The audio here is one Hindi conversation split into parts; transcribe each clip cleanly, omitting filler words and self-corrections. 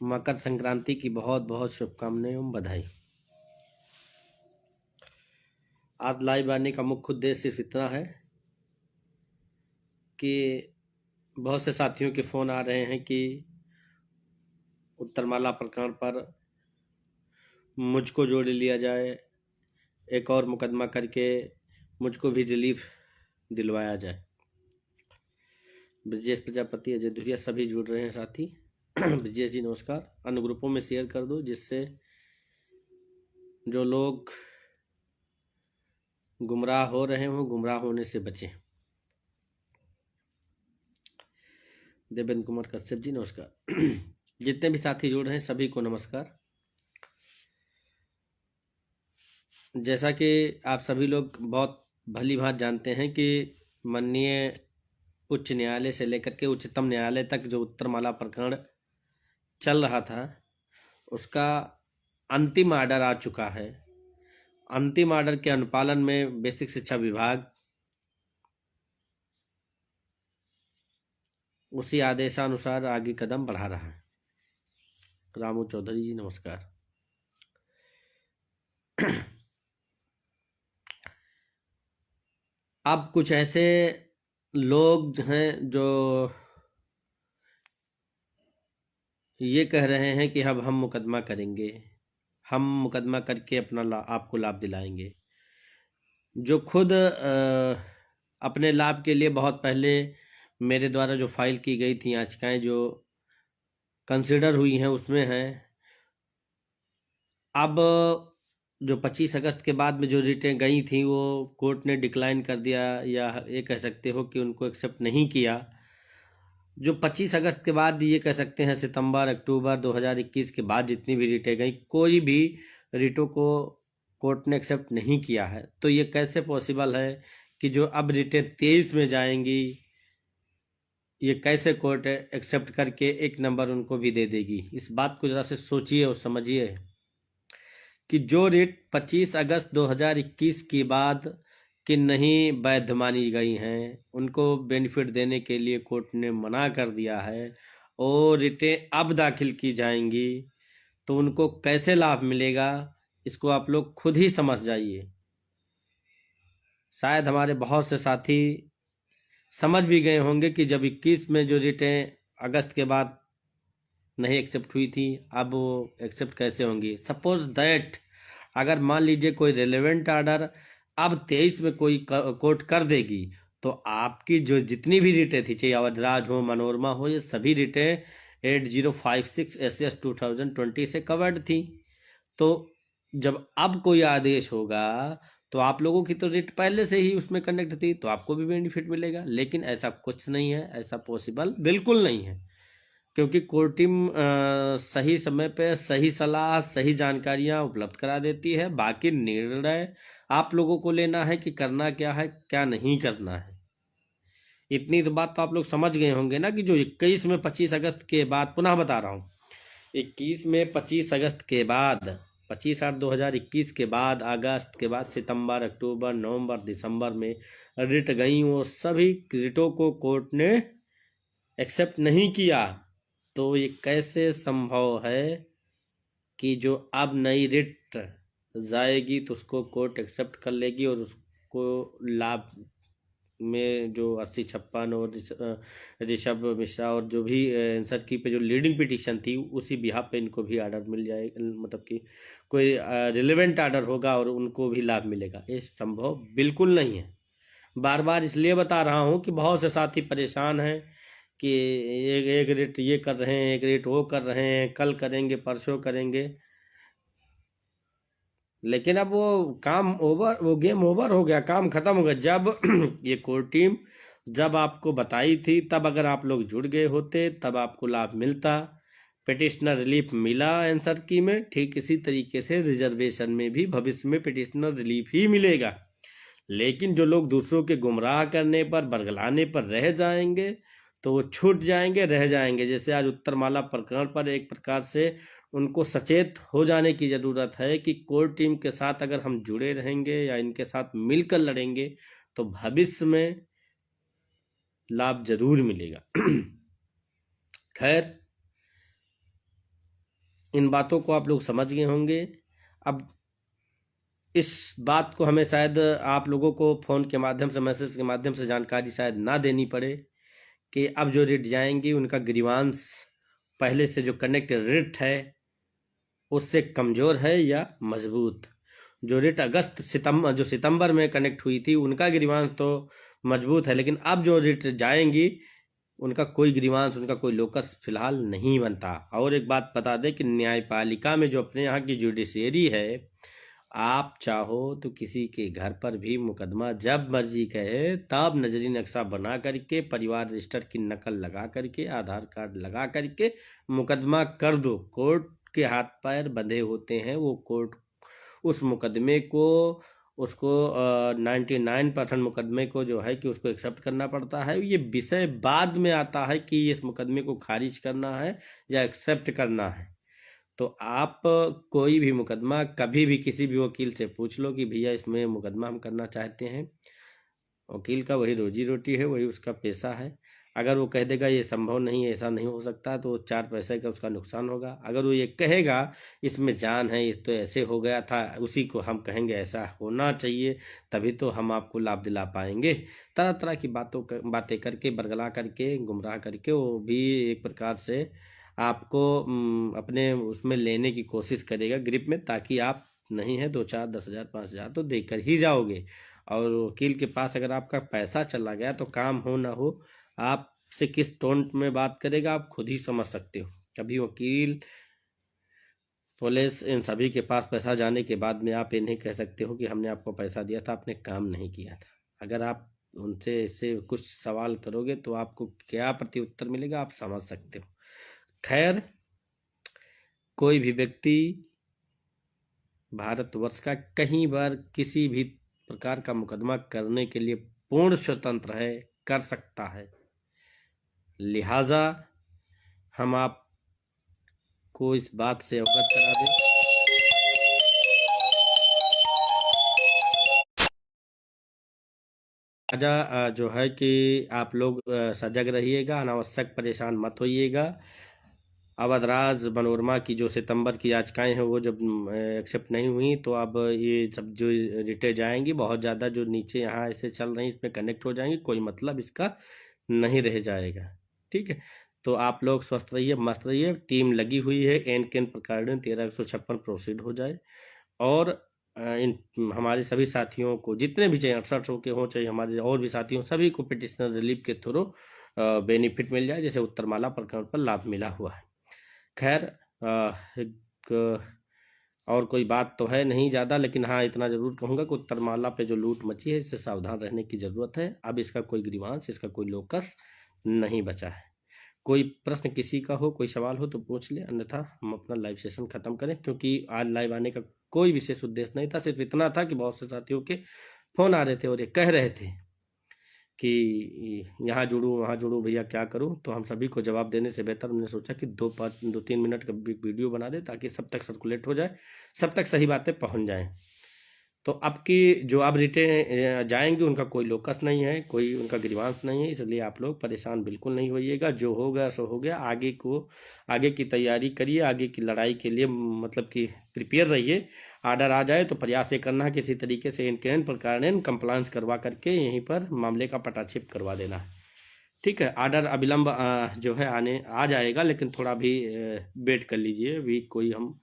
मकर संक्रांति की बहुत बहुत शुभकामनाएं एवं बधाई। आज लाइव आने का मुख्य उद्देश्य सिर्फ इतना है कि बहुत से साथियों के फ़ोन आ रहे हैं कि उत्तरमाला प्रकरण पर मुझको जोड़ लिया जाए, एक और मुकदमा करके मुझको भी रिलीफ दिलवाया जाए। ब्रजेश प्रजापति, अजय धुरिया सभी जुड़ रहे हैं साथी। ब्रजेश जी नमस्कार। अन्य ग्रुपों में शेयर कर दो जिससे जो लोग गुमराह हो रहे हों गुमराह होने से बचें। देवेंद्र कुमार कश्यप जी नमस्कार। जितने भी साथी जुड़ रहे हैं सभी को नमस्कार। जैसा कि आप सभी लोग बहुत भली भांति जानते हैं कि माननीय उच्च न्यायालय से लेकर के उच्चतम न्यायालय तक जो उत्तरमाला प्रकरण चल रहा था उसका अंतिम आर्डर आ चुका है। अंतिम आर्डर के अनुपालन में बेसिक शिक्षा विभाग उसी आदेशानुसार आगे कदम बढ़ा रहा है। रामू चौधरी जी नमस्कार। अब कुछ ऐसे लोग हैं जो ये कह रहे हैं कि अब हम मुकदमा करेंगे, हम मुकदमा करके अपना आपको लाभ दिलाएंगे, जो खुद अपने लाभ के लिए बहुत पहले मेरे द्वारा जो फाइल की गई थी याचिकाएं जो कंसिडर हुई हैं उसमें हैं। अब जो 25 अगस्त के बाद में जो रिटें गई थी वो कोर्ट ने डिक्लाइन कर दिया, या ये कह सकते हो कि उनको एक्सेप्ट नहीं किया। जो 25 अगस्त के बाद ये कह सकते हैं सितंबर अक्टूबर 2021 के बाद जितनी भी रिटें गई, कोई भी रिटों को कोर्ट ने एक्सेप्ट नहीं किया है। तो ये कैसे पॉसिबल है कि जो अब रिटें 23 में जाएंगी ये कैसे कोर्ट एक्सेप्ट करके एक नंबर उनको भी दे देगी? इस बात को जरा से सोचिए और समझिए कि जो रिट 25 अगस्त 2021 के बाद कि नहीं वैध मानी गई हैं उनको बेनिफिट देने के लिए कोर्ट ने मना कर दिया है और रिटें अब दाखिल की जाएंगी तो उनको कैसे लाभ मिलेगा इसको आप लोग खुद ही समझ जाइए। शायद हमारे बहुत से साथी समझ भी गए होंगे कि जब 21 में जो रिटें अगस्त के बाद नहीं एक्सेप्ट हुई थी अब वो एक्सेप्ट कैसे होंगी। सपोज दैट अगर मान लीजिए कोई रेलेवेंट ऑर्डर अब 23 में कोई कोर्ट कर देगी तो आपकी जो जितनी भी रिटें थी, चाहे अवधराज हो मनोरमा हो, ये सभी रिटें 8056 SS 2020 से कवर्ड थी। तो जब अब कोई आदेश होगा तो आप लोगों की तो रेट पहले से ही उसमें कनेक्ट थी तो आपको भी बेनिफिट मिलेगा, लेकिन ऐसा कुछ नहीं है, ऐसा पॉसिबल बिल्कुल नहीं है। क्योंकि कोर्ट टीम सही समय पे सही सलाह सही जानकारियां उपलब्ध करा देती है, बाकी निर्णय आप लोगों को लेना है कि करना क्या है क्या नहीं करना है। इतनी तो बात तो आप लोग समझ गए होंगे ना कि जो 21 में 25 अगस्त के बाद, पुनः बता रहा हूँ, 21 में 25 अगस्त के बाद 25/8/2021 के बाद अगस्त के बाद सितंबर अक्टूबर नवंबर दिसंबर में रिट गई, वो सभी रिटों को कोर्ट ने एक्सेप्ट नहीं किया। तो ये कैसे संभव है कि जो अब नई रिट जाएगी तो उसको कोर्ट एक्सेप्ट कर लेगी और उसको लाभ में जो 8056 और ऋषभ मिश्रा और जो भी आंसर की पे जो लीडिंग पिटीशन थी उसी बिहाफ पे इनको भी ऑर्डर मिल जाए, मतलब कि कोई रिलेवेंट ऑर्डर होगा और उनको भी लाभ मिलेगा? ये संभव बिल्कुल नहीं है। बार बार इसलिए बता रहा हूँ कि बहुत से साथी परेशान हैं कि एक रेट ये कर रहे हैं, एक रेट वो कर रहे हैं, कल करेंगे परसों करेंगे, लेकिन अब वो काम ओवर, वो गेम ओवर हो गया, काम खत्म हो गया। जब ये कोर टीम जब आपको बताई थी तब अगर आप लोग जुड़ गए होते तब आपको लाभ मिलता, पिटिशनर रिलीफ मिला आंसर की में, ठीक इसी तरीके से रिजर्वेशन में भी भविष्य में पिटिशनर रिलीफ ही मिलेगा। लेकिन जो लोग दूसरों के गुमराह करने पर बरगलाने पर रह जाएंगे तो वो छूट जाएंगे, रह जाएंगे। जैसे आज उत्तरमाला प्रकरण पर एक प्रकार से उनको सचेत हो जाने की जरूरत है कि कोर टीम के साथ अगर हम जुड़े रहेंगे या इनके साथ मिलकर लड़ेंगे तो भविष्य में लाभ जरूर मिलेगा। खैर, इन बातों को आप लोग समझ गए होंगे। अब इस बात को हमें शायद आप लोगों को फ़ोन के माध्यम से, मैसेज के माध्यम से जानकारी शायद ना देनी पड़े कि अब जो रिट जाएंगी उनका ग्रीवांस पहले से जो कनेक्ट रिट है उससे कमज़ोर है या मजबूत। जो रिट अगस्त सितंबर जो सितंबर में कनेक्ट हुई थी उनका ग्रीवांस तो मजबूत है, लेकिन अब जो रिट जाएंगी उनका कोई ग्रीवांस, उनका कोई लोकस फिलहाल नहीं बनता। और एक बात बता दें कि न्यायपालिका में जो अपने यहाँ की जुडिशियरी है, आप चाहो तो किसी के घर पर भी मुकदमा जब मर्जी कहे तब नजरी नक्शा बना करके, परिवार रजिस्टर की नकल लगा करके, आधार कार्ड लगा करके मुकदमा कर दो। कोर्ट के हाथ पैर बंधे होते हैं, वो कोर्ट उस मुकदमे को, उसको 99% मुकदमे को जो है कि उसको एक्सेप्ट करना पड़ता है। ये विषय बाद में आता है कि इस मुकदमे को खारिज करना है या एक्सेप्ट करना है। तो आप कोई भी मुकदमा कभी भी किसी भी वकील से पूछ लो कि भैया इसमें मुकदमा हम करना चाहते हैं। वकील का वही रोजी रोटी है, वही उसका पेशा है। अगर वो कह देगा ये संभव नहीं है, ऐसा नहीं हो सकता, तो 4 पैसे का उसका नुकसान होगा। अगर वो ये कहेगा इसमें जान है, ये तो ऐसे हो गया था, उसी को हम कहेंगे ऐसा होना चाहिए, तभी तो हम आपको लाभ दिला पाएंगे। तरह तरह की बातें करके, बरगला करके, गुमराह करके वो भी एक प्रकार से आपको अपने उसमें लेने की कोशिश करेगा ग्रिप में, ताकि आप नहीं है 2-4, 10,000, 5,000 तो देकर ही जाओगे। और वकील के पास अगर आपका पैसा चला गया तो काम हो ना हो, आपसे किस टोन में बात करेगा आप खुद ही समझ सकते हो। कभी वकील, पुलिस, इन सभी के पास पैसा जाने के बाद में आप ये नहीं कह सकते हो कि हमने आपको पैसा दिया था, आपने काम नहीं किया था। अगर आप उनसे इससे कुछ सवाल करोगे तो आपको क्या प्रत्युत्तर मिलेगा आप समझ सकते हो। खैर, कोई भी व्यक्ति भारतवर्ष का कहीं बार किसी भी प्रकार का मुकदमा करने के लिए पूर्ण स्वतंत्र है, कर सकता है। लिहाजा हम आपको इस बात से अवगत करा दें। लिहाजा जो है कि आप लोग सजग रहिएगा, अनावश्यक परेशान मत होइएगा। अवधराज मनोरमा की जो सितंबर की याचिकाएं हैं वो जब एक्सेप्ट नहीं हुई, तो अब ये सब जो रिटे जाएंगी बहुत ज़्यादा जो नीचे यहाँ ऐसे चल रही इसमें कनेक्ट हो जाएंगी, कोई मतलब इसका नहीं रह जाएगा। ठीक है, तो आप लोग स्वस्थ रहिए, मस्त रहिए। टीम लगी हुई है, एन केन प्रकार 1356 प्रोसीड हो जाए। और इन हमारे सभी साथियों को, जितने भी चाहे 68 के हों, चाहे हमारे और भी साथियों, सभी को पिटिशनर रिलीफ के थ्रू बेनिफिट मिल जाए, जैसे उत्तरमाला प्रकरण पर लाभ मिला हुआ है। खैर, एक और कोई बात तो है नहीं ज़्यादा, लेकिन हाँ इतना ज़रूर कहूँगा कि उत्तरमाला पे जो लूट मची है इससे सावधान रहने की ज़रूरत है। अब इसका कोई ग्रीवांस, इसका कोई लोकस नहीं बचा है। कोई प्रश्न किसी का हो, कोई सवाल हो तो पूछ ले, अन्यथा हम अपना लाइव सेशन ख़त्म करें, क्योंकि आज लाइव आने का कोई विशेष उद्देश्य नहीं था। सिर्फ इतना था कि बहुत से साथियों के फ़ोन आ रहे थे और ये कह रहे थे कि यहाँ जुड़ूँ वहाँ जुड़ूँ, भैया क्या करूँ। तो हम सभी को जवाब देने से बेहतर हमने सोचा कि 2-3 मिनट का वीडियो बना दे, ताकि सब तक सर्कुलेट हो जाए, सब तक सही बातें पहुँच जाएँ। तो अब की जो अब रिटें जाएंगे उनका कोई लोकस नहीं है, कोई उनका ग्रीवांस नहीं है, इसलिए आप लोग परेशान बिल्कुल नहीं होइएगा। जो हो गया सो हो गया, आगे की तैयारी करिए, आगे की लड़ाई के लिए मतलब कि प्रिपेयर रहिए। आर्डर आ जाए तो प्रयास ये करना है किसी तरीके से इनके प्रकार कंप्लायंस करवा करके यहीं पर मामले का पटाक्षेप करवा देना है। ठीक है, आर्डर अविलंब जो है आने आ जाएगा, लेकिन थोड़ा भी वेट कर लीजिए। अभी कोई हम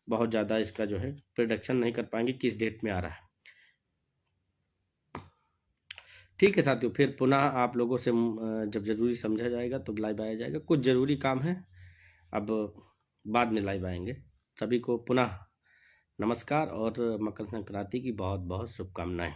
बहुत ज़्यादा इसका जो है प्रोडक्शन नहीं कर पाएंगे किस डेट में आ रहा है। ठीक है साथियों, फिर पुनः आप लोगों से जब जरूरी समझा जाएगा तो लाइव आया जाएगा। कुछ जरूरी काम है, अब बाद में लाइव आएंगे। सभी को पुनः नमस्कार और मकर संक्रांति की बहुत बहुत शुभकामनाएं।